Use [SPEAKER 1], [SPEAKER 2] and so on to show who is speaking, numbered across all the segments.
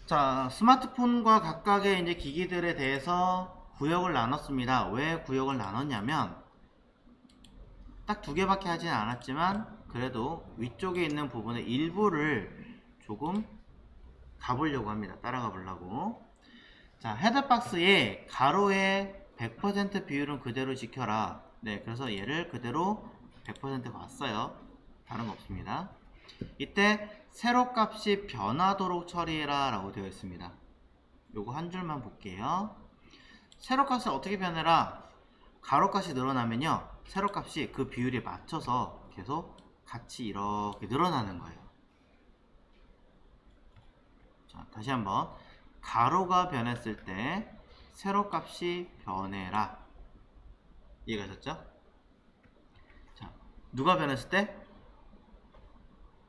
[SPEAKER 1] 자, 스마트폰과 각각의 이제 기기들에 대해서 구역을 나눴습니다. 왜 구역을 나눴냐면 딱 두 개밖에 하진 않았지만 그래도 위쪽에 있는 부분의 일부를 조금 가보려고 합니다. 따라가 보려고. 자, 헤드박스의 가로의 100% 비율은 그대로 지켜라. 네, 그래서 얘를 그대로 100% 봤어요. 다른 거 없습니다. 이때 세로 값이 변하도록 처리해라 라고 되어 있습니다. 요거 한 줄만 볼게요. 세로 값을 어떻게 변해라? 가로 값이 늘어나면요, 세로 값이 그 비율에 맞춰서 계속 같이 이렇게 늘어나는 거예요. 자, 다시 한번. 가로가 변했을 때 세로 값이 변해라. 이해가셨죠? 자, 누가 변했을 때?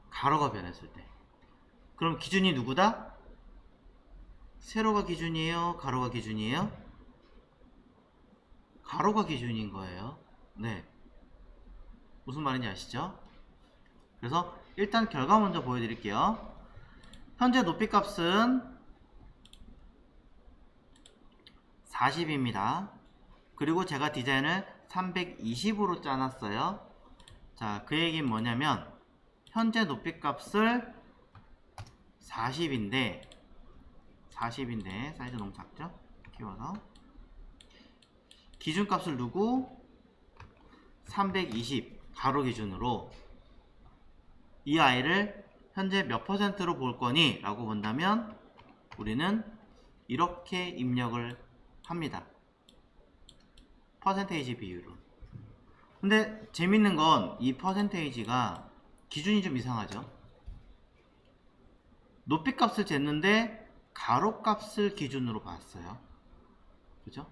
[SPEAKER 1] 가로가 변했을 때. 그럼 기준이 누구다? 세로가 기준이에요? 가로가 기준이에요? 가로가 기준인 거예요. 네. 무슨 말인지 아시죠? 그래서 일단 결과 먼저 보여드릴게요. 현재 높이 값은 40입니다. 그리고 제가 디자인을 320으로 짜놨어요. 자, 그 얘기는 뭐냐면 현재 높이 값을 40인데 사이즈 너무 작죠? 키워서 기준값을 두고 320 가로 기준으로 이 아이를 현재 몇 퍼센트로 볼 거니? 라고 본다면 우리는 이렇게 입력을 합니다. 퍼센테이지 비율로. 근데 재밌는 건 이 퍼센테이지가 기준이 좀 이상하죠. 높이 값을 쟀는데 가로 값을 기준으로 봤어요. 그죠?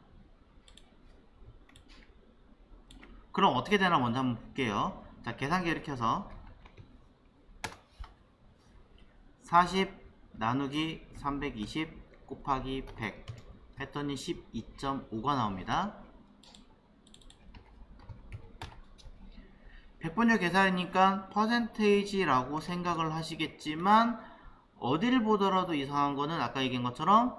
[SPEAKER 1] 그럼 어떻게 되나 먼저 한번 볼게요. 자, 계산기를 켜서 40 나누기 320 곱하기 100 했더니 12.5가 나옵니다. 100번역 계산이니까 퍼센테이지라고 생각을 하시겠지만 어디를 보더라도 이상한 거는 아까 얘기한 것처럼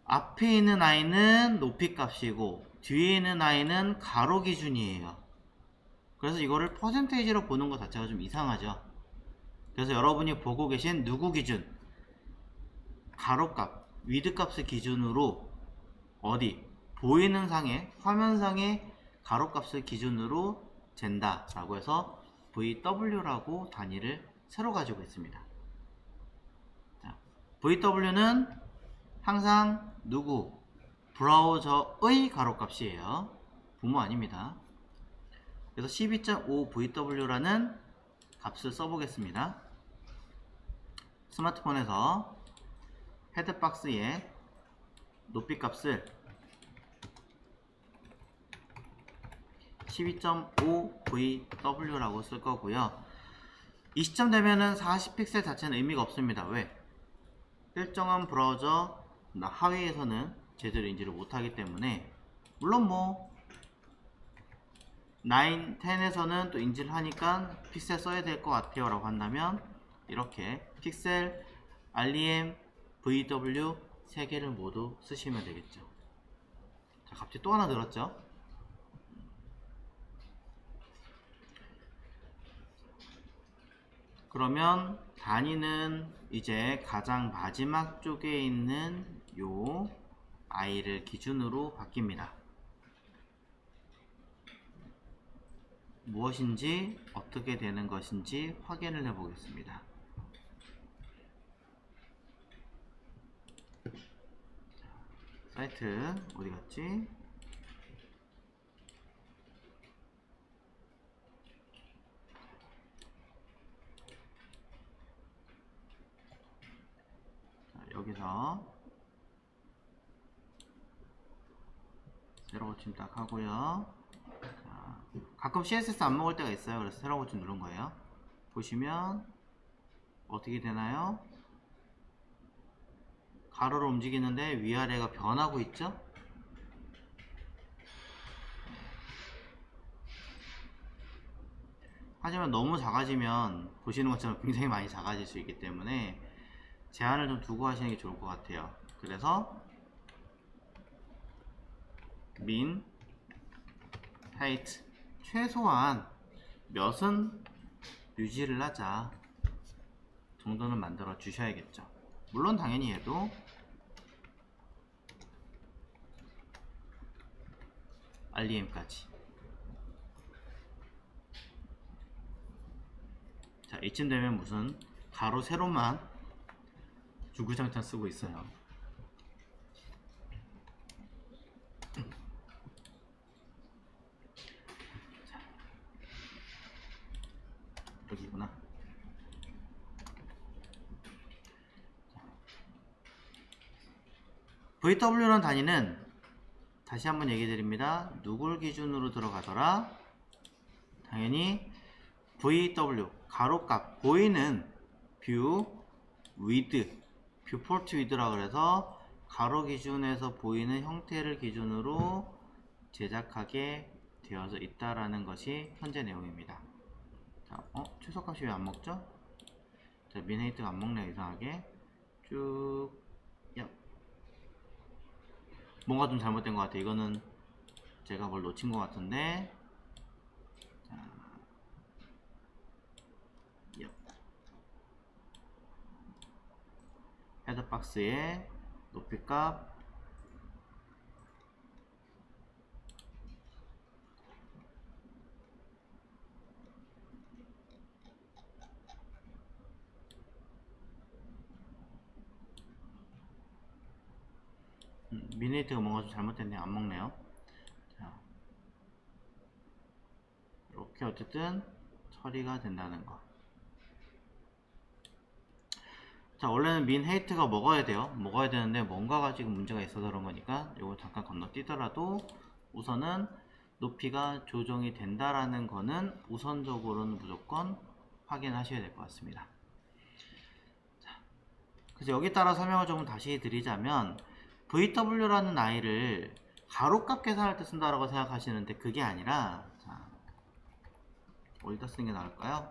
[SPEAKER 1] 앞에 있는 i는 높이 값이고 뒤에 있는 i는 가로 기준이에요. 그래서 이거를 퍼센테이지로 보는 것 자체가 좀 이상하죠. 그래서 여러분이 보고 계신 누구 기준, 가로값, 위드값을 기준으로 어디 보이는 상에 화면상의 가로값을 기준으로 잰다 라고 해서 VW라고 단위를 새로 가지고 있습니다. 자, VW는 항상 누구? 브라우저의 가로값이에요. 부모 아닙니다. 그래서 12.5VW라는 값을 써보겠습니다. 스마트폰에서 헤드박스의 높이 값을 12.5VW라고 쓸 거고요. 이 시점 되면은 40픽셀 자체는 의미가 없습니다. 왜? 일정한 브라우저 하위에서는 제대로 인지를 못하기 때문에, 물론 뭐 9, 10에서는 또 인지를 하니까 픽셀 써야 될 것 같아요 라고 한다면 이렇게 픽셀, REM, VW 3개를 모두 쓰시면 되겠죠. 자, 갑자기 또 하나 늘었죠. 그러면 단위는 이제 가장 마지막 쪽에 있는 요 i를 기준으로 바뀝니다. 무엇인지 어떻게 되는 것인지 확인을 해 보겠습니다. 사이트 어디 갔지? 자, 여기서 새로 고침 딱 하고요. 자, 가끔 CSS 안 먹을 때가 있어요. 그래서 새로 고침 누른 거예요. 보시면 어떻게 되나요? 가로로 움직이는데 위아래가 변하고 있죠? 하지만 너무 작아지면 보시는 것처럼 굉장히 많이 작아질 수 있기 때문에 제한을 좀 두고 하시는 게 좋을 것 같아요. 그래서 min height 최소한 몇은 유지를 하자 정도는 만들어 주셔야겠죠. 물론 당연히 얘도 REM까지. 자, 이쯤 되면 무슨 가로 세로만 주구장창 쓰고 있어요. 자, 여기구나. VW라는 단위는 다시 한번 얘기 드립니다. 누굴 기준으로 들어가더라? 당연히 VW 가로값 보이는 뷰 위드 뷰포트 위드라 그래서 가로 기준에서 보이는 형태를 기준으로 제작하게 되어져 있다라는 것이 현재 내용입니다. 자, 최소값이 왜 안 먹죠? 자, 민헤이트가 안 먹네 이상하게 쭉 뭔가 좀 잘못된 것 같아. 이거는 제가 뭘 놓친 것 같은데. 자, 헤더박스의 높이값 미네이트가 뭔가 좀 잘못됐네요. 안 먹네요. 자, 이렇게 어쨌든 처리가 된다는 거. 자, 원래는 min height가 먹어야 돼요. 먹어야 되는데 뭔가가 지금 문제가 있어서 그런 거니까 이거 잠깐 건너뛰더라도 우선은 높이가 조정이 된다라는 거는 우선적으로는 무조건 확인하셔야 될 것 같습니다. 자, 그래서 여기 따라 설명을 좀 다시 드리자면 VW라는 아이를 가로값 계산할 때 쓴다라고 생각하시는데 그게 아니라, 자, 어디다 쓰는 게 나을까요?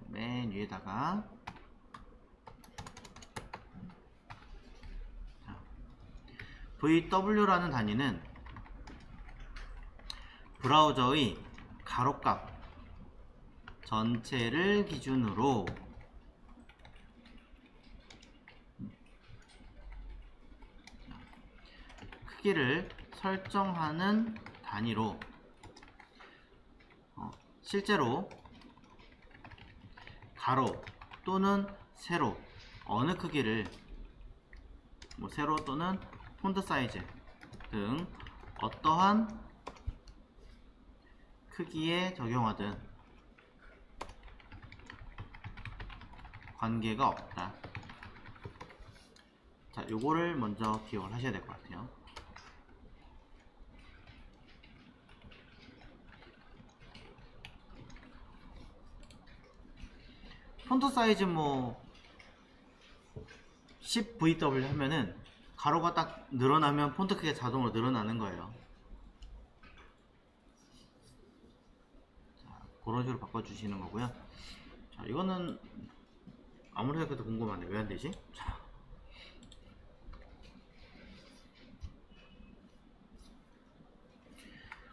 [SPEAKER 1] 맨 위에다가, 자, VW라는 단위는 브라우저의 가로값 전체를 기준으로 크기를 설정하는 단위로 실제로 가로 또는 세로 어느 크기를 뭐 세로 또는 폰트 사이즈 등 어떠한 크기에 적용하든 관계가 없다. 자, 요거를 먼저 기억을 하셔야 될 것 같아요. 폰트 사이즈 뭐 10VW 하면은 가로가 딱 늘어나면 폰트 크기가 자동으로 늘어나는 거예요. 자, 그런 식으로 바꿔주시는 거고요. 자, 이거는 아무리 생각해도 궁금한데 왜 안 되지? 자,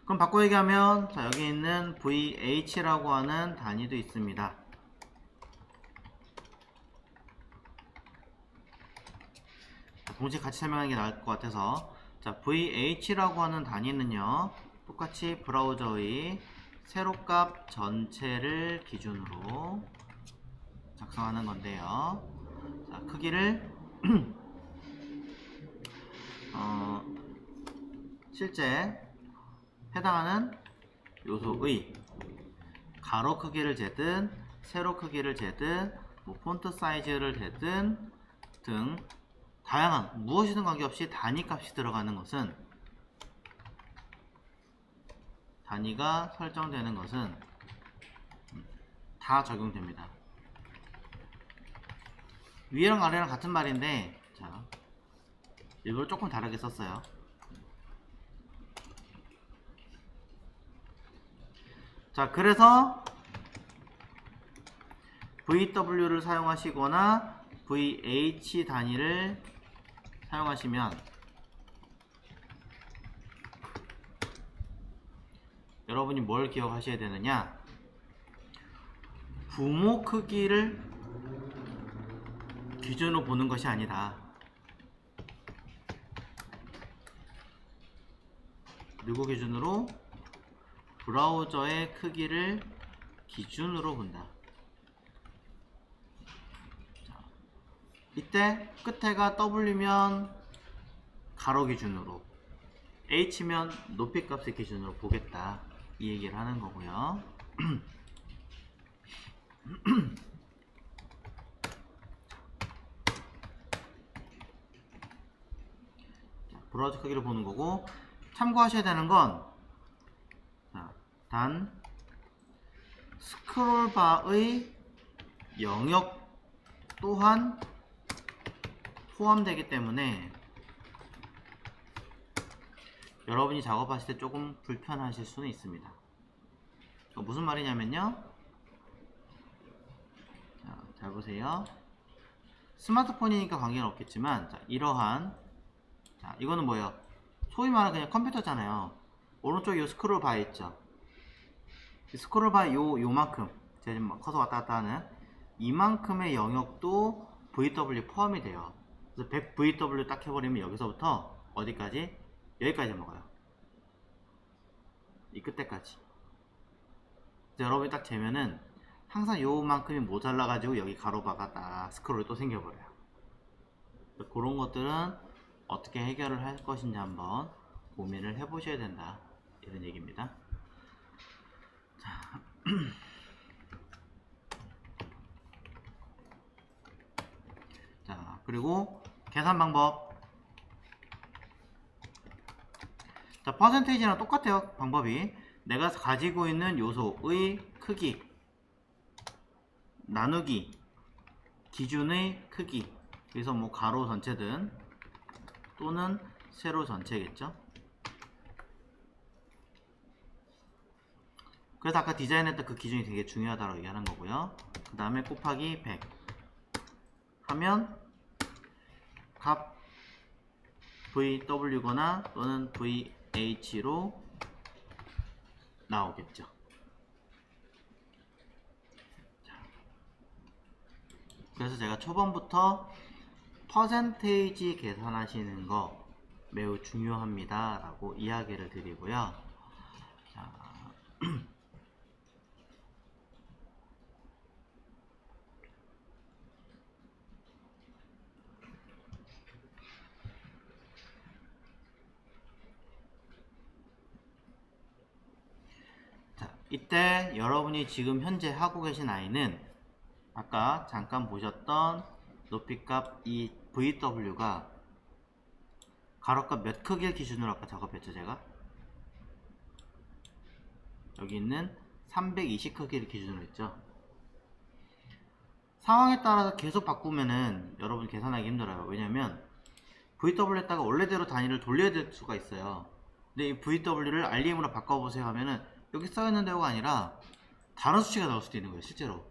[SPEAKER 1] 그럼 바꿔 얘기하면, 자, 여기 있는 VH라고 하는 단위도 있습니다. 동시에 같이 설명하는 게 나을 것 같아서, 자, VH라고 하는 단위는요 똑같이 브라우저의 세로값 전체를 기준으로 작성하는 건데요. 자, 크기를 실제 해당하는 요소의 가로 크기를 재든 세로 크기를 재든 뭐 폰트 사이즈를 재든 등 다양한 무엇이든 관계없이 단위 값이 들어가는 것은, 단위가 설정되는 것은 다 적용됩니다. 위랑 아래랑 같은 말인데, 자, 일부러 조금 다르게 썼어요. 자, 그래서 VW를 사용하시거나 VH 단위를 사용하시면 여러분이 뭘 기억하셔야 되느냐, 부모 크기를 기준으로 보는 것이 아니다. 누구 기준으로? 브라우저의 크기를 기준으로 본다. 자, 이때 끝에가 W면 가로 기준으로, H면 높이 값의 기준으로 보겠다, 이 얘기를 하는 거고요. 브라우저 크기를 보는 거고, 참고하셔야 되는 건 단 스크롤바의 영역 또한 포함되기 때문에 여러분이 작업하실 때 조금 불편하실 수는 있습니다. 무슨 말이냐면요, 자, 잘 보세요. 스마트폰이니까 관계는 없겠지만, 자, 이러한, 자, 이거는 뭐예요? 소위 말하는 그냥 컴퓨터잖아요. 오른쪽에 요 스크롤 바 있죠. 스크롤 바 요만큼, 제가 지금 커서 왔다 갔다 하는 이만큼의 영역도 VW 포함이 돼요. 그래서 100VW 딱 해버리면 여기서부터 어디까지? 여기까지 먹어요. 이 끝에까지. 여러분이 딱 재면은 항상 요만큼이 모자라가지고 여기 가로바가 딱 스크롤이 또 생겨버려요. 그런 것들은 어떻게 해결을 할 것인지 한번 고민을 해보셔야 된다, 이런 얘기입니다. 자, 자, 그리고 계산 방법. 자, 퍼센테이지랑 똑같아요, 방법이. 내가 가지고 있는 요소의 크기 나누기 기준의 크기, 그래서 뭐 가로 전체든 또는 세로 전체겠죠. 그래서 아까 디자인했던 그 기준이 되게 중요하다고 얘기하는 거고요. 그 다음에 곱하기 100 하면 값 VW거나 또는 VH로 나오겠죠. 그래서 제가 초반부터 퍼센테이지 계산하시는 거 매우 중요합니다 라고 이야기를 드리고요. 자, 이때 여러분이 지금 현재 하고 계신 아이는 아까 잠깐 보셨던 높이값 이 VW가 가로값 몇 크기를 기준으로 아까 작업했죠, 제가? 여기 있는 320 크기를 기준으로 했죠. 상황에 따라서 계속 바꾸면은 여러분 계산하기 힘들어요. 왜냐면 VW에다가 원래대로 단위를 돌려야 될 수가 있어요. 근데 이 VW를 REM으로 바꿔보세요 하면은 여기 써있는 대로가 아니라 다른 수치가 나올 수도 있는 거예요, 실제로.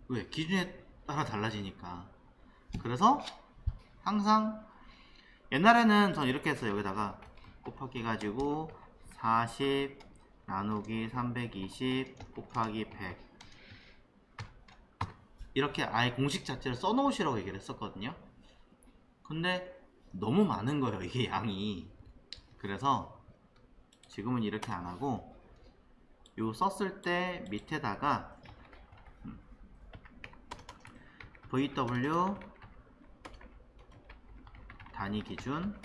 [SPEAKER 1] 왜? 기준에 따라 달라지니까. 그래서 항상 옛날에는 전 이렇게 했어요. 여기다가 곱하기 가지고 40 나누기 320 곱하기 100 이렇게 아예 공식 자체를 써놓으시라고 얘기를 했었거든요. 근데 너무 많은 거예요, 이게 양이. 그래서 지금은 이렇게 안 하고 요 썼을 때 밑에다가 VW 단위 기준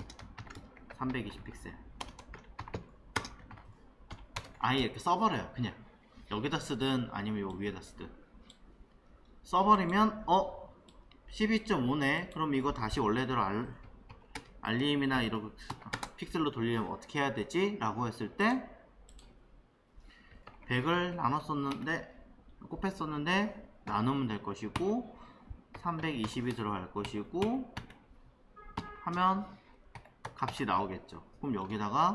[SPEAKER 1] 320 픽셀 아예 이렇게 써버려요. 그냥 여기다 쓰든 아니면 요 위에다 쓰든 써버리면 12.5네 그럼 이거 다시 원래대로 REM이나 이렇게 픽셀로 돌리려면 어떻게 해야 되지? 라고 했을 때 100을 나눴었는데 곱했었는데 나누면 될 것이고 320이 들어갈 것이고 하면 값이 나오겠죠. 그럼 여기다가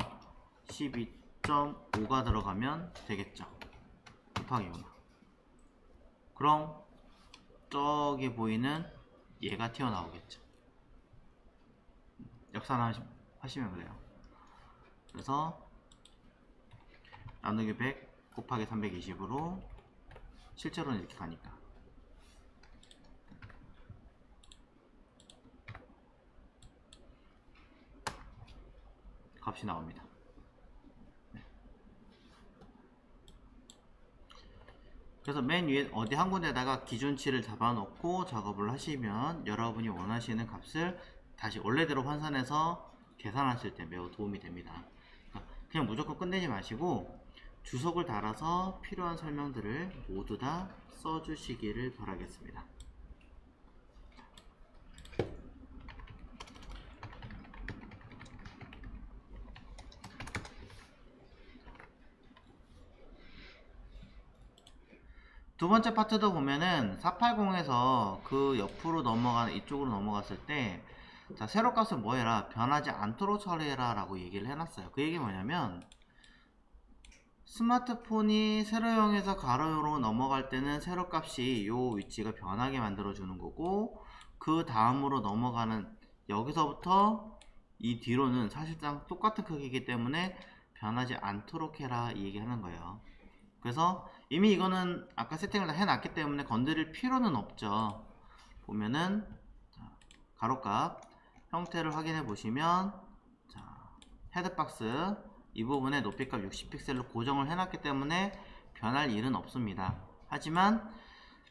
[SPEAKER 1] 12.5가 들어가면 되겠죠. 곱하기 5. 그럼 저기 보이는 얘가 튀어나오겠죠. 역산하시면 그래요. 그래서 나누기 100 곱하기 320으로 실제로는 이렇게 가니까 값이 나옵니다. 네. 그래서 맨 위에 어디 한 군데다가 기준치를 잡아놓고 작업을 하시면 여러분이 원하시는 값을 다시 원래대로 환산해서 계산하실 때 매우 도움이 됩니다. 그냥 무조건 끝내지 마시고 주석을 달아서 필요한 설명들을 모두 다 써주시기를 바라겠습니다. 두 번째 파트도 보면은 480에서 그 옆으로 넘어가는 이쪽으로 넘어갔을 때 자, 세로 값을 뭐 해라? 변하지 않도록 처리해라 라고 얘기를 해놨어요. 그 얘기 뭐냐면 스마트폰이 세로형에서 가로로 넘어갈 때는 세로 값이 요 위치가 변하게 만들어 주는 거고 그 다음으로 넘어가는 여기서부터 이 뒤로는 사실상 똑같은 크기이기 때문에 변하지 않도록 해라 이 얘기 하는 거예요. 그래서 이미 이거는 아까 세팅을 다 해놨기 때문에 건드릴 필요는 없죠. 보면은 가로값 형태를 확인해 보시면 헤드박스 이 부분에 높이값 60픽셀로 고정을 해놨기 때문에 변할 일은 없습니다. 하지만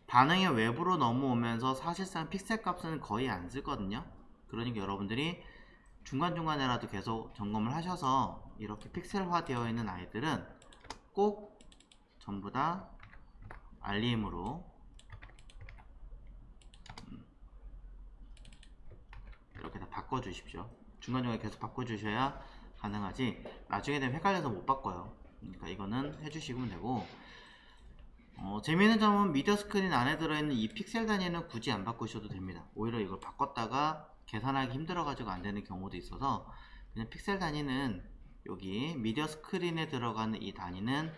[SPEAKER 1] 반응이 외부로 넘어오면서 사실상 픽셀 값은 거의 안 쓰거든요. 그러니까 여러분들이 중간중간에라도 계속 점검을 하셔서 이렇게 픽셀화 되어 있는 아이들은 꼭 전부 다 알림으로 이렇게 다 바꿔주십시오. 중간중간에 계속 바꿔주셔야 가능하지 나중에 되면 헷갈려서 못 바꿔요. 그러니까 이거는 해주시면 되고 재미있는 점은 미디어 스크린 안에 들어있는 이 픽셀 단위는 굳이 안 바꾸셔도 됩니다. 오히려 이걸 바꿨다가 계산하기 힘들어가지고 안 되는 경우도 있어서 그냥 픽셀 단위는 여기 미디어 스크린에 들어가는 이 단위는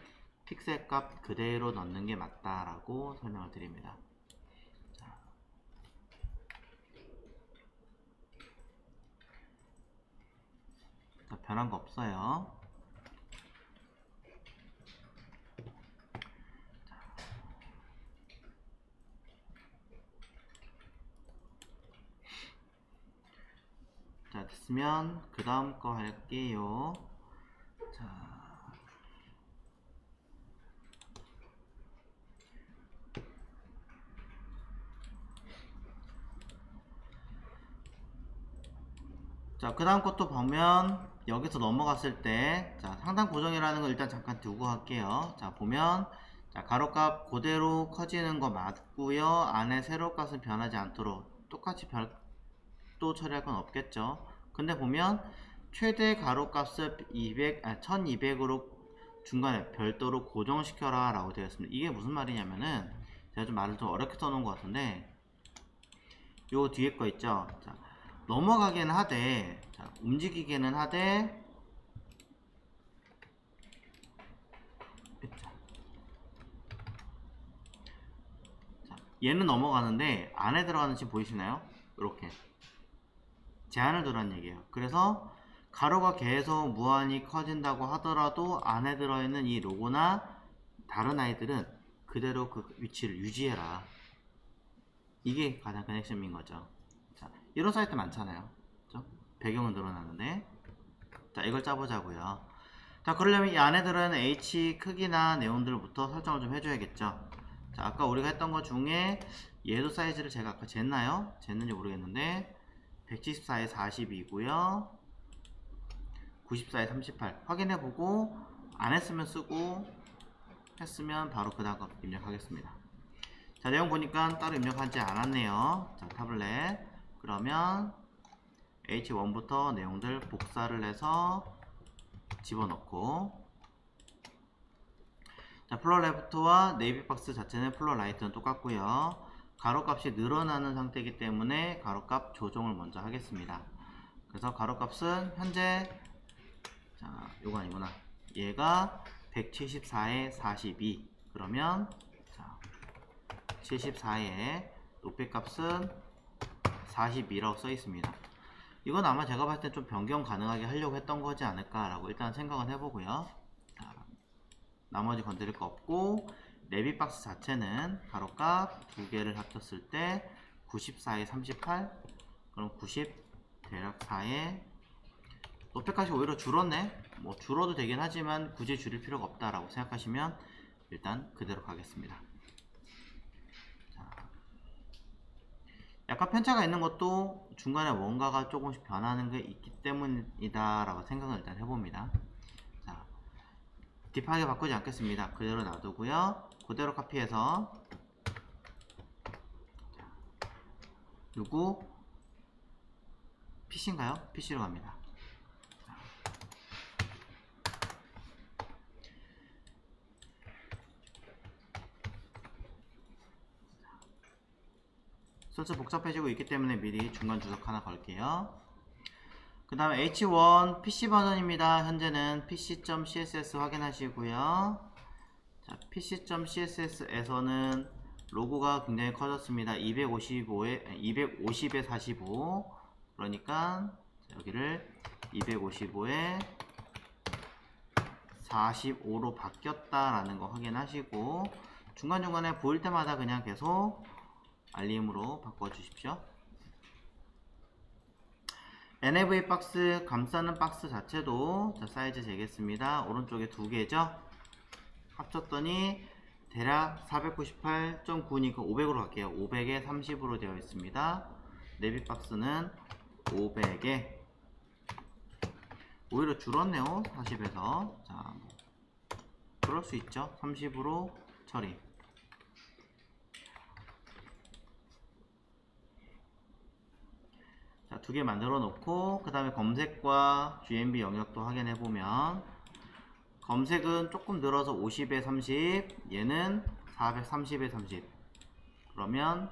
[SPEAKER 1] 픽셀 값 그대로 넣는 게 맞다라고 설명을 드립니다. 자, 변한 거 없어요. 자, 됐으면 그 다음 거 할게요. 자, 그 다음 것도 보면 여기서 넘어갔을 때 상단 고정이라는 거 일단 잠깐 두고 할게요. 자, 보면 가로값 그대로 커지는 거 맞고요. 안에 세로값은 변하지 않도록 똑같이 별도 처리할 건 없겠죠. 근데 보면 최대 가로값을 1200으로 중간에 별도로 고정시켜라 라고 되어 있습니다. 이게 무슨 말이냐면은 제가 좀 말을 좀 어렵게 써놓은 것 같은데 요 뒤에 거 있죠. 자, 넘어가게는 하되 움직이게는 하되 얘는 넘어가는데 안에 들어가는 지금 보이시나요? 이렇게 제한을 두라는 얘기예요. 그래서 가로가 계속 무한히 커진다고 하더라도 안에 들어있는 이 로고나 다른 아이들은 그대로 그 위치를 유지해라. 이게 가장 큰 핵심인 거죠. 자, 이런 사이트 많잖아요. 그렇죠? 배경은 늘어나는데 자, 이걸 짜보자고요. 자, 그러려면 이 안에 들어있는 H 크기나 내용들부터 설정을 좀 해줘야겠죠. 자, 아까 우리가 했던 것 중에 얘도 사이즈를 제가 아까 쟀나요? 쟀는지 모르겠는데 174에 42고요 94에 38 확인해보고 안 했으면 쓰고 했으면 바로 그 다음 거 입력하겠습니다. 자, 내용 보니까 따로 입력하지 않았네요. 자, 타블렛 그러면 H1부터 내용들 복사를 해서 집어넣고 자, 플로어 레프트와 네이비박스 자체는 플로어 라이트는 똑같고요. 가로값이 늘어나는 상태이기 때문에 가로값 조정을 먼저 하겠습니다. 그래서 가로값은 현재 자, 요거 아니구나. 얘가 174에 42 그러면 자, 74의 높이값은 42라고 써 있습니다. 이건 아마 제가 봤을 때 좀 변경 가능하게 하려고 했던 거지 않을까라고 일단 생각은 해보고요. 자, 나머지 건드릴 거 없고, 내비박스 자체는 가로값 두 개를 합쳤을 때 94에 38, 그럼 90 대략 4에 높이값이 오히려 줄었네. 뭐 줄어도 되긴 하지만 굳이 줄일 필요가 없다라고 생각하시면 일단 그대로 가겠습니다. 자, 약간 편차가 있는 것도 중간에 뭔가가 조금씩 변하는 게 있기 때문이다 라고 생각을 일단 해봅니다. 자, 딥하게 바꾸지 않겠습니다. 그대로 놔두고요. 그대로 카피해서 누구 PC인가요? PC로 갑니다. 슬슬 복잡해지고 있기 때문에 미리 중간 주석 하나 걸게요. 그 다음에 H1 PC 버전입니다. 현재는 pc.css 확인하시고요. 자, pc.css에서는 로고가 굉장히 커졌습니다. 250에 45, 그러니까 여기를 255에 45로 바뀌었다라는 거 확인하시고, 중간중간에 보일 때마다 그냥 계속 알림으로 바꿔주십시오. NAV 박스 감싸는 박스 자체도 자, 사이즈 재겠습니다. 오른쪽에 두 개죠. 합쳤더니 대략 498.9니까 500으로 갈게요. 500에 30으로 되어 있습니다. 내비 박스는 500에 오히려 줄었네요. 40에서 자, 그럴 수 있죠. 30으로 처리. 자, 두 개 만들어 놓고 그 다음에 검색과 GMB 영역도 확인해 보면 검색은 조금 늘어서 50에 30, 얘는 430에 30. 그러면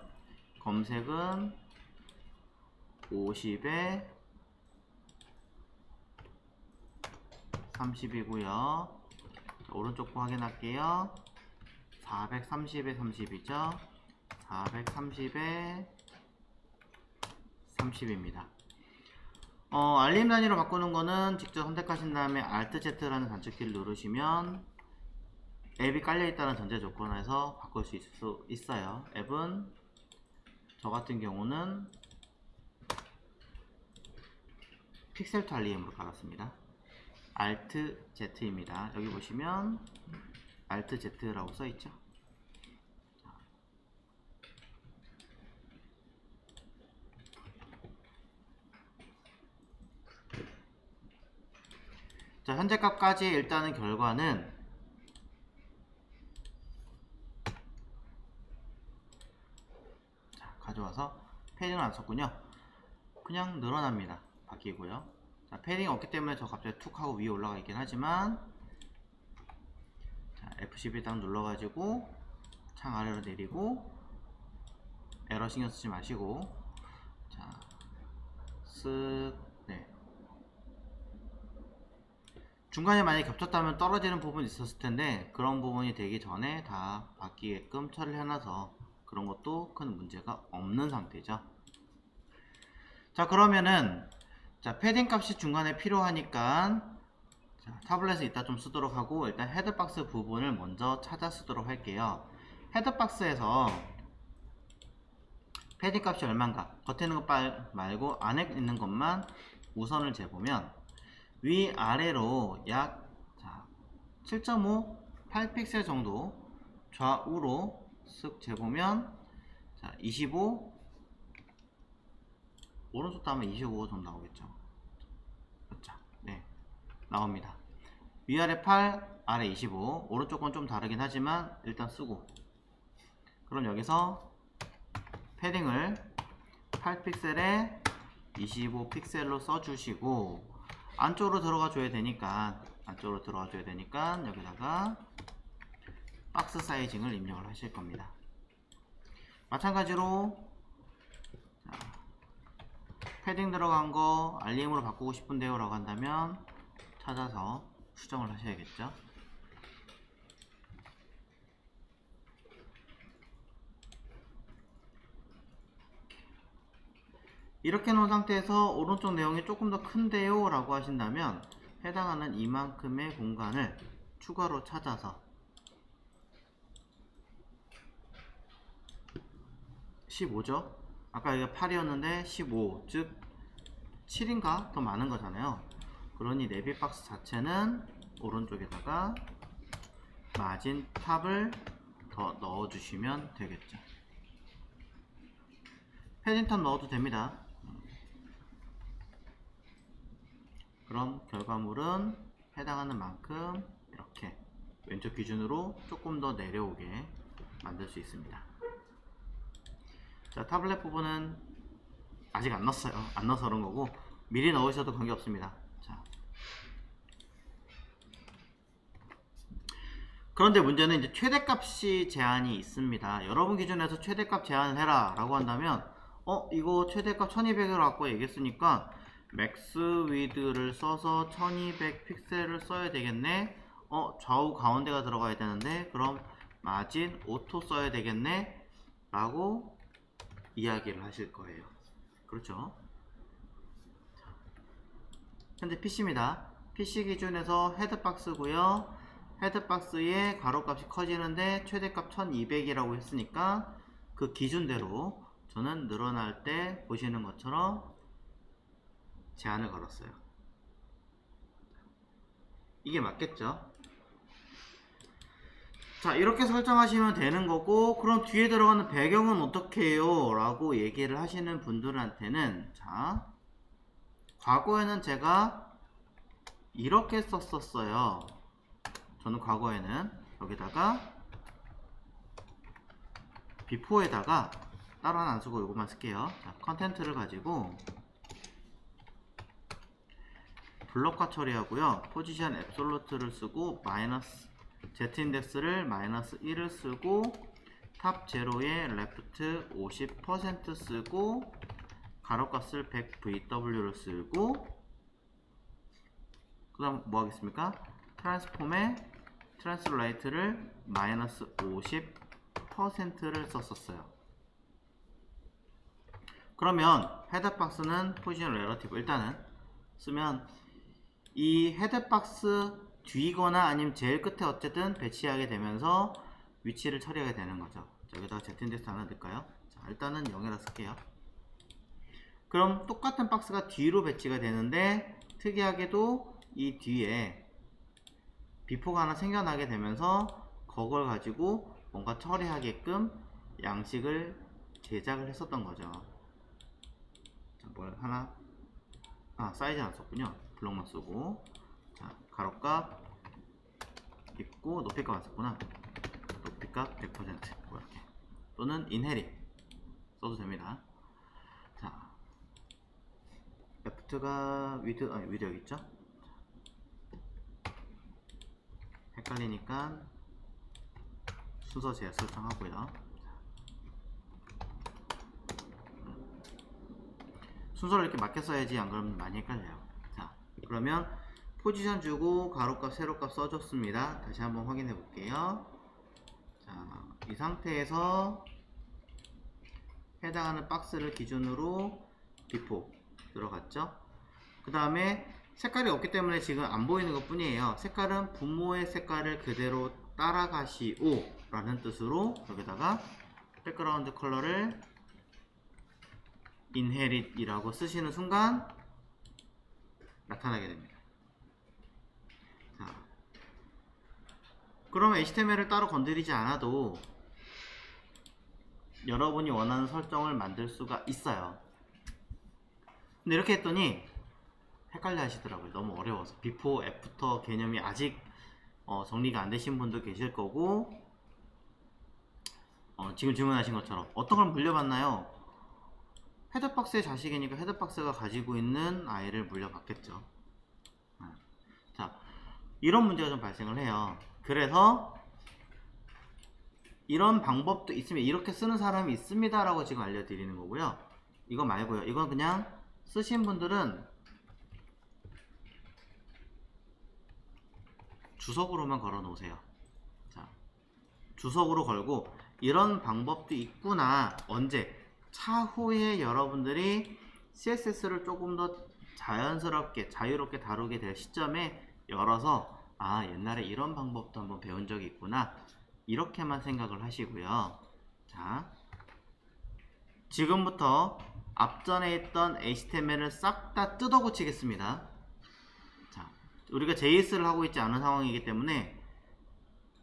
[SPEAKER 1] 검색은 50에 30이고요. 오른쪽 거 확인할게요. 430에 30이죠. 430에 30입니다. 알림 단위로 바꾸는 거는 직접 선택하신 다음에 Alt Z라는 단축키를 누르시면 앱이 깔려있다는 전제 조건에서 바꿀 수 있어요. 앱은 저 같은 경우는 픽셀2 알림으로 깔았습니다. Alt Z입니다. 여기 보시면 Alt Z라고 써있죠. 자, 현재 값까지 일단은 결과는 자, 가져와서 패딩을 안 썼군요. 그냥 늘어납니다. 바뀌고요. 자, 패딩이 없기 때문에 저 갑자기 툭 하고 위에 올라가 있긴 하지만 자, F12 딱 눌러가지고 창 아래로 내리고 에러 신경 쓰지 마시고 자, 쓱 네. 중간에 만약에 겹쳤다면 떨어지는 부분이 있었을 텐데 그런 부분이 되기 전에 다 바뀌게끔 처리를 해놔서 그런 것도 큰 문제가 없는 상태죠. 자, 그러면은 자, 패딩 값이 중간에 필요하니까 자, 타블렛을 이따 좀 쓰도록 하고 일단 헤드박스 부분을 먼저 찾아 쓰도록 할게요. 헤드박스에서 패딩 값이 얼마인가 겉에 있는 것 말고 안에 있는 것만 우선을 재보면 위아래로 약 7.5, 8픽셀 정도 좌우로 쓱 재보면 자, 25 오른쪽도 하면 25 정도 나오겠죠. 그렇죠. 네, 나옵니다. 위아래 8, 아래 25. 오른쪽은 좀 다르긴 하지만 일단 쓰고 그럼 여기서 패딩을 8픽셀에 25픽셀로 써주시고 안쪽으로 들어가 줘야 되니까 여기다가 박스 사이징을 입력을 하실 겁니다. 마찬가지로 자, 패딩 들어간 거 알림으로 바꾸고 싶은데요 라고 한다면 찾아서 수정을 하셔야겠죠. 이렇게 놓은 상태에서 오른쪽 내용이 조금 더 큰데요 라고 하신다면 해당하는 이만큼의 공간을 추가로 찾아서 15죠. 아까 이게 8이었는데 15, 즉 7인가 더 많은 거잖아요. 그러니 내비 박스 자체는 오른쪽에다가 마진 탑을 더 넣어주시면 되겠죠. 패딩 탑 넣어도 됩니다. 그럼 결과물은 해당하는 만큼 이렇게 왼쪽 기준으로 조금 더 내려오게 만들 수 있습니다. 자, 타블렛 부분은 아직 안 넣었어요. 안 넣어서 그런 거고 미리 넣으셔도 관계없습니다. 자, 그런데 문제는 이제 최대값이 제한이 있습니다. 여러분 기준에서 최대값 제한을 해라 라고 한다면 이거 최대값 1200을 갖고 얘기했으니까 맥스 위드를 써서 1200 픽셀을 써야 되겠네. 좌우 가운데가 들어가야 되는데 그럼 마진 오토 써야 되겠네 라고 이야기를 하실 거예요. 그렇죠? 현재 PC입니다. PC 기준에서 헤드박스고요. 헤드박스의 가로값이 커지는데 최대값 1200이라고 했으니까 그 기준대로 저는 늘어날 때 보시는 것처럼 제한을 걸었어요. 이게 맞겠죠? 자, 이렇게 설정하시면 되는 거고, 그럼 뒤에 들어가는 배경은 어떻게 해요? 라고 얘기를 하시는 분들한테는, 자, 과거에는 제가 이렇게 썼었어요. 저는 과거에는 여기다가 비포에다가 따로 하나 안 쓰고 이것만 쓸게요. 자, 컨텐트를 가지고 블록화 처리하고요. 포지션 앱솔루트를 쓰고 마이너스 Z인덱스를 마이너스 1을 쓰고 탑 제로에 레프트 50% 쓰고 가로값을 100VW를 쓰고 그 다음 뭐 하겠습니까? 트랜스폼에 트랜스레이트를 마이너스 50%를 썼었어요. 그러면 헤드박스는 포지션 렐러티브 일단은 쓰면 이 헤드박스 뒤거나 아니면 제일 끝에 어쨌든 배치하게 되면서 위치를 처리하게 되는 거죠. 자, 여기다가 Z인덱스 하나 넣을까요? 자, 일단은 0에다 쓸게요. 그럼 똑같은 박스가 뒤로 배치가 되는데 특이하게도 이 뒤에 비포가 하나 생겨나게 되면서 그걸 가지고 뭔가 처리하게끔 양식을 제작을 했었던 거죠. 자, 뭘 하나 사이즈 안 썼군요. 블록만 쓰고 자, 가로값 있고 높이값 안 썼구나. 높이값 100% 뭐 이렇게 또는 인헤릿 써도 됩니다. 자, 레프트가 위드 위드 여기 있죠? 헷갈리니까 순서 제가 설정하고요. 순서를 이렇게 맞게 써야지 안 그러면 많이 헷갈려요. 자, 그러면 포지션 주고 가로값 세로값 써줬습니다. 다시 한번 확인해 볼게요. 자, 이 상태에서 해당하는 박스를 기준으로 비포 들어갔죠. 그 다음에 색깔이 없기 때문에 지금 안 보이는 것 뿐이에요. 색깔은 부모의 색깔을 그대로 따라가시오 라는 뜻으로 여기다가 백그라운드 컬러를 inherit 이라고 쓰시는 순간 나타나게 됩니다. 자, 그러면 HTML을 따로 건드리지 않아도 여러분이 원하는 설정을 만들 수가 있어요. 근데 이렇게 했더니 헷갈려 하시더라고요. 너무 어려워서 비포 애프터 개념이 아직 정리가 안 되신 분도 계실 거고 지금 질문하신 것처럼 어떤 걸 물려받나요? 헤드박스의 자식이니까 헤드박스가 가지고 있는 아이를 물려받겠죠. 자, 이런 문제가 좀 발생을 해요. 그래서 이런 방법도 있으면 이렇게 쓰는 사람이 있습니다 라고 지금 알려드리는 거고요. 이거 말고요. 이건 그냥 쓰신 분들은 주석으로만 걸어 놓으세요. 자, 주석으로 걸고 이런 방법도 있구나. 언제? 차후에 여러분들이 CSS를 조금 더 자연스럽게 자유롭게 다루게 될 시점에 열어서 아 옛날에 이런 방법도 한번 배운 적이 있구나 이렇게만 생각을 하시고요. 자 지금부터 앞전에 있던 HTML을 싹 다 뜯어 고치겠습니다. 자 우리가 JS를 하고 있지 않은 상황이기 때문에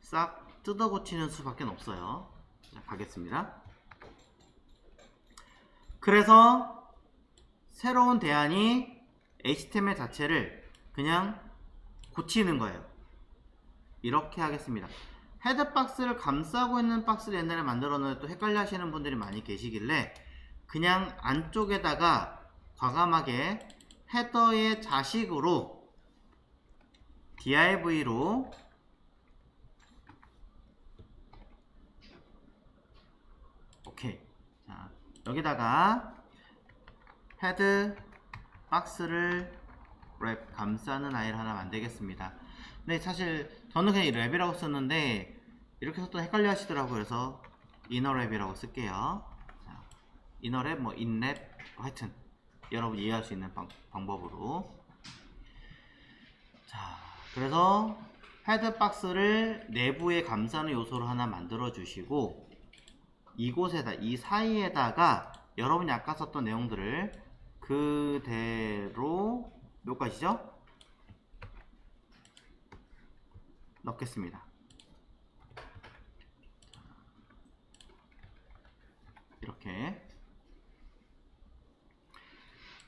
[SPEAKER 1] 싹 뜯어 고치는 수밖에 없어요. 자 가겠습니다. 그래서 새로운 대안이 HTML 자체를 그냥 고치는 거예요. 이렇게 하겠습니다. 헤드박스를 감싸고 있는 박스를 옛날에 만들었는데 또 헷갈려 하시는 분들이 많이 계시길래 그냥 안쪽에다가 과감하게 헤더의 자식으로 div로 오케이. 자, 여기다가 헤드 박스를 랩 감싸는 아이를 하나 만들겠습니다. 근데 사실 저는 그냥 랩이라고 썼는데 이렇게 썼더니 헷갈려 하시더라고요. 그래서 이너랩이라고 쓸게요. 자, 이너랩 뭐 인랩 하여튼 여러분 이해할 수 있는 방법으로. 자 그래서 헤드 박스를 내부에 감싸는 요소로 하나 만들어 주시고 이곳에다 이 사이에다가 여러분이 아까 썼던 내용들을 그대로 몇 가지죠? 넣겠습니다. 이렇게.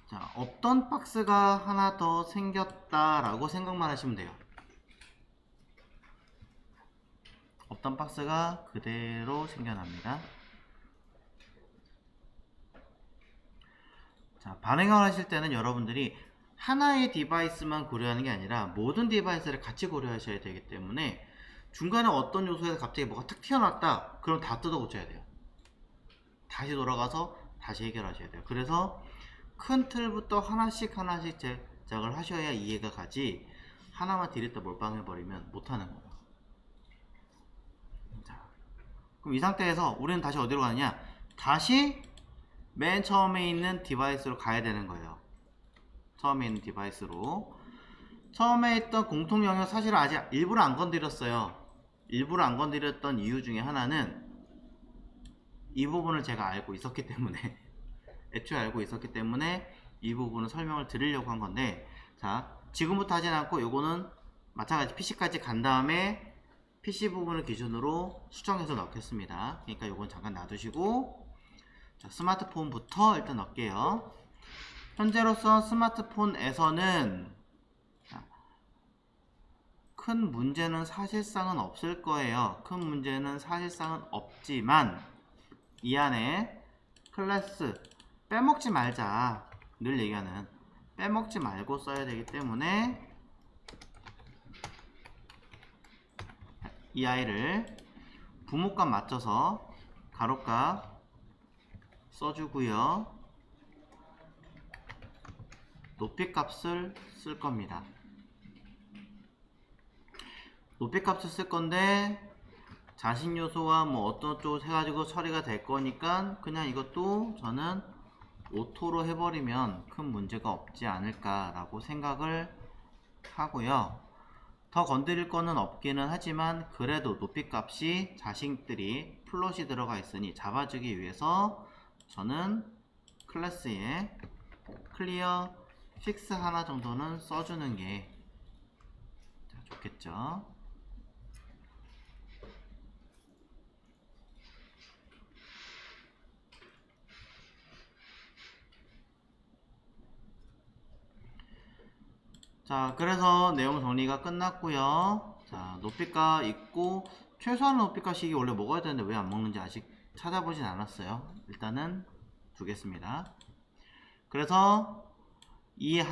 [SPEAKER 1] 자, 없던 박스가 하나 더 생겼다라고 생각만 하시면 돼요. 없던 박스가 그대로 생겨납니다. 자, 반응을 하실 때는 여러분들이 하나의 디바이스만 고려하는 게 아니라 모든 디바이스를 같이 고려하셔야 되기 때문에 중간에 어떤 요소에서 갑자기 뭐가 탁 튀어나왔다 그럼 다 뜯어 고쳐야 돼요. 다시 돌아가서 다시 해결하셔야 돼요. 그래서 큰 틀부터 하나씩 제작을 하셔야 이해가 가지 하나만 디렉트 몰빵해버리면 못하는 거예요. 자, 그럼 이 상태에서 우리는 다시 어디로 가느냐, 다시 맨 처음에 있는 디바이스로 가야 되는 거예요. 처음에 있는 디바이스로. 처음에 있던 공통 영역 사실 아직 일부러 안 건드렸어요. 일부러 안 건드렸던 이유 중에 하나는 이 부분을 제가 알고 있었기 때문에 애초에 알고 있었기 때문에 이 부분을 설명을 드리려고 한 건데, 자 지금부터 하진 않고 요거는 마찬가지 PC까지 간 다음에 PC 부분을 기준으로 수정해서 넣겠습니다. 그러니까 요건 잠깐 놔두시고, 자 스마트폰부터 일단 넣을게요. 현재로서 스마트폰에서는 큰 문제는 사실상은 없을 거예요. 큰 문제는 사실상은 없지만 이 안에 클래스 빼먹지 말자, 늘 얘기하는 빼먹지 말고 써야 되기 때문에 이 아이를 부모값 맞춰서 가로값 써주고요. 높이값을 쓸 겁니다. 높이값을 쓸 건데 자신 요소와 뭐 어떤 쪽 해가지고 처리가 될 거니까 그냥 이것도 저는 오토로 해버리면 큰 문제가 없지 않을까 라고 생각을 하고요. 더 건드릴 거는 없기는 하지만 그래도 높이값이 자식들이 플롯이 들어가 있으니 잡아주기 위해서 저는 클래스에 클리어 픽스 하나 정도는 써주는 게 좋겠죠. 자 그래서 내용 정리가 끝났고요. 자 높이값 있고 최소한 높이값이 원래 먹어야 되는데 왜 안 먹는지 아직 찾아보진 않았어요. 일단은 두겠습니다. 그래서 이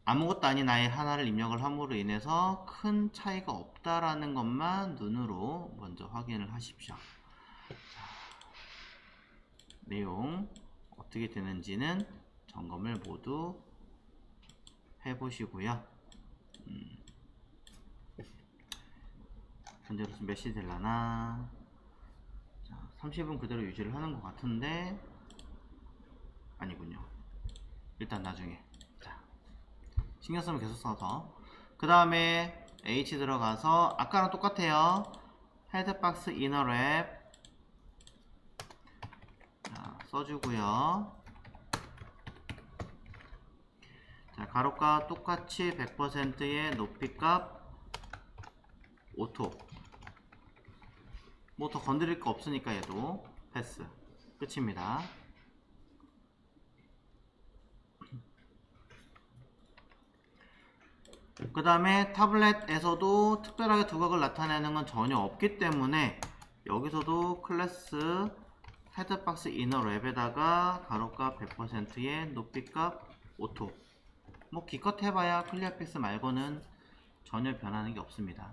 [SPEAKER 1] 아무것도 아닌 아이 하나를 입력을 함으로 인해서 큰 차이가 없다라는 것만 눈으로 먼저 확인을 하십시오. 자, 내용 어떻게 되는지는 점검을 모두 해보시고요. 현재로서 몇 시 될라나. 자, 30분 그대로 유지를 하는 것 같은데 아니군요. 일단 나중에. 자, 신경 쓰면 계속 써서. 그 다음에 H 들어가서 아까랑 똑같아요. 헤드박스 이너랩 써주고요. 자, 가로가 똑같이 100%의 높이값 오토. 뭐 더 건드릴 거 없으니까 얘도 패스. 끝입니다. 그 다음에 타블렛에서도 특별하게 두각을 나타내는 건 전혀 없기 때문에 여기서도 클래스 헤드박스 이너 랩에다가 가로값 100%의 높이값 오토. 뭐 기껏 해봐야 클리어픽스 말고는 전혀 변하는 게 없습니다.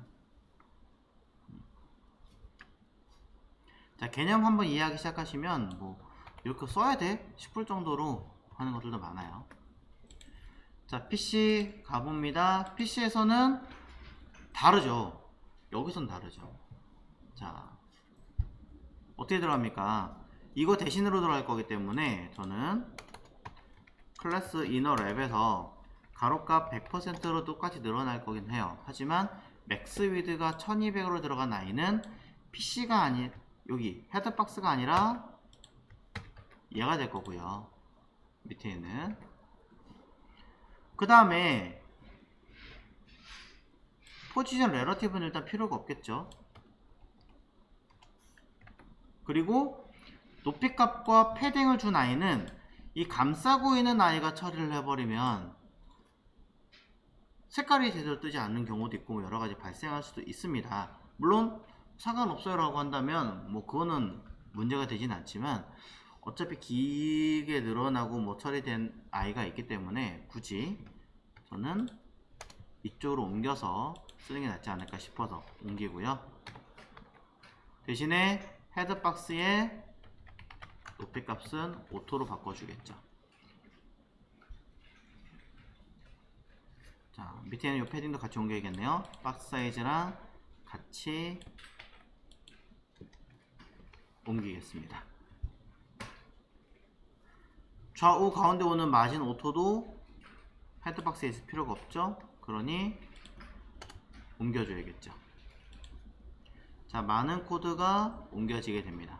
[SPEAKER 1] 자, 개념 한번 이해하기 시작하시면 뭐 이렇게 써야 돼 싶을 정도로 하는 것들도 많아요. 자, PC 가봅니다. PC에서는 다르죠. 여기선 다르죠. 자, 어떻게 들어갑니까? 이거 대신으로 들어갈 거기 때문에 저는 클래스 이너 랩에서 가로값 100%로 똑같이 늘어날 거긴 해요. 하지만 맥스 위드가 1200으로 들어간 아이는 PC가 아닌 여기 헤드박스가 아니라 얘가 될 거고요. 밑에 있는. 그 다음에 포지션 레러티브는 일단 필요가 없겠죠. 그리고 높이값과 패딩을 준 아이는 이 감싸고 있는 아이가 처리를 해버리면 색깔이 제대로 뜨지 않는 경우도 있고 뭐 여러가지 발생할 수도 있습니다. 물론 상관없어요 라고 한다면 뭐 그거는 문제가 되진 않지만 어차피 길게 늘어나고 뭐 처리된 아이가 있기 때문에 굳이 저는 이쪽으로 옮겨서 쓰는 게 낫지 않을까 싶어서 옮기고요. 대신에 헤드박스의 높이값은 오토로 바꿔주겠죠. 자, 밑에는 이 패딩도 같이 옮겨야겠네요. 박스 사이즈랑 같이 옮기겠습니다. 좌우 가운데 오는 마진 오토도 헤드박스에 있을 필요가 없죠. 그러니 옮겨줘야겠죠. 자, 많은 코드가 옮겨지게 됩니다.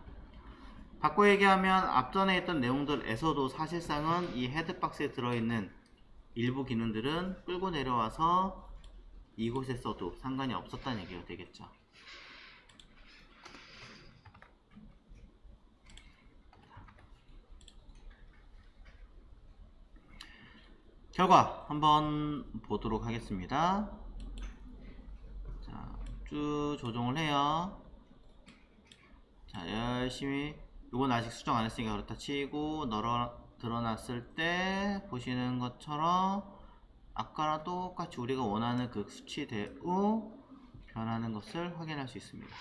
[SPEAKER 1] 바꿔 얘기하면 앞전에 했던 내용들에서도 사실상은 이 헤드박스에 들어있는 일부 기능들은 끌고 내려와서 이곳에 써도 상관이 없었다는 얘기가 되겠죠. 결과 한번 보도록 하겠습니다. 자, 쭉 조정을 해요. 자, 열심히. 이건 아직 수정 안 했으니까 그렇다 치고 드러났을 때 보시는 것처럼 아까랑 똑같이 우리가 원하는 그 수치대로 변하는 것을 확인할 수 있습니다.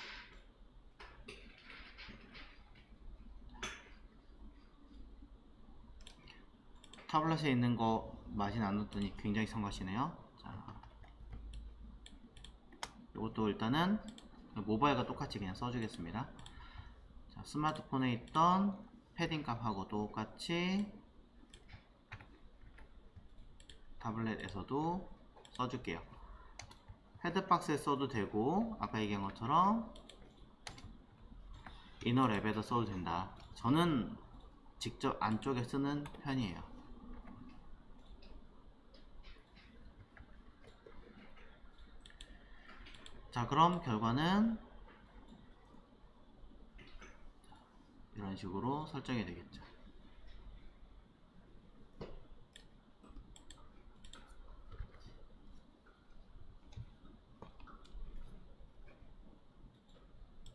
[SPEAKER 1] 타블렛에 있는 거 맛이 나눴더니 굉장히 성가시네요. 자, 이것도 일단은 모바일과 똑같이 그냥 써주겠습니다. 자, 스마트폰에 있던 패딩 값하고 똑같이 타블렛에서도 써줄게요. 헤드박스에 써도 되고 아까 얘기한 것처럼 이너랩에도 써도 된다. 저는 직접 안쪽에 쓰는 편이에요. 자, 그럼 결과는 이런 식으로 설정이 되겠죠.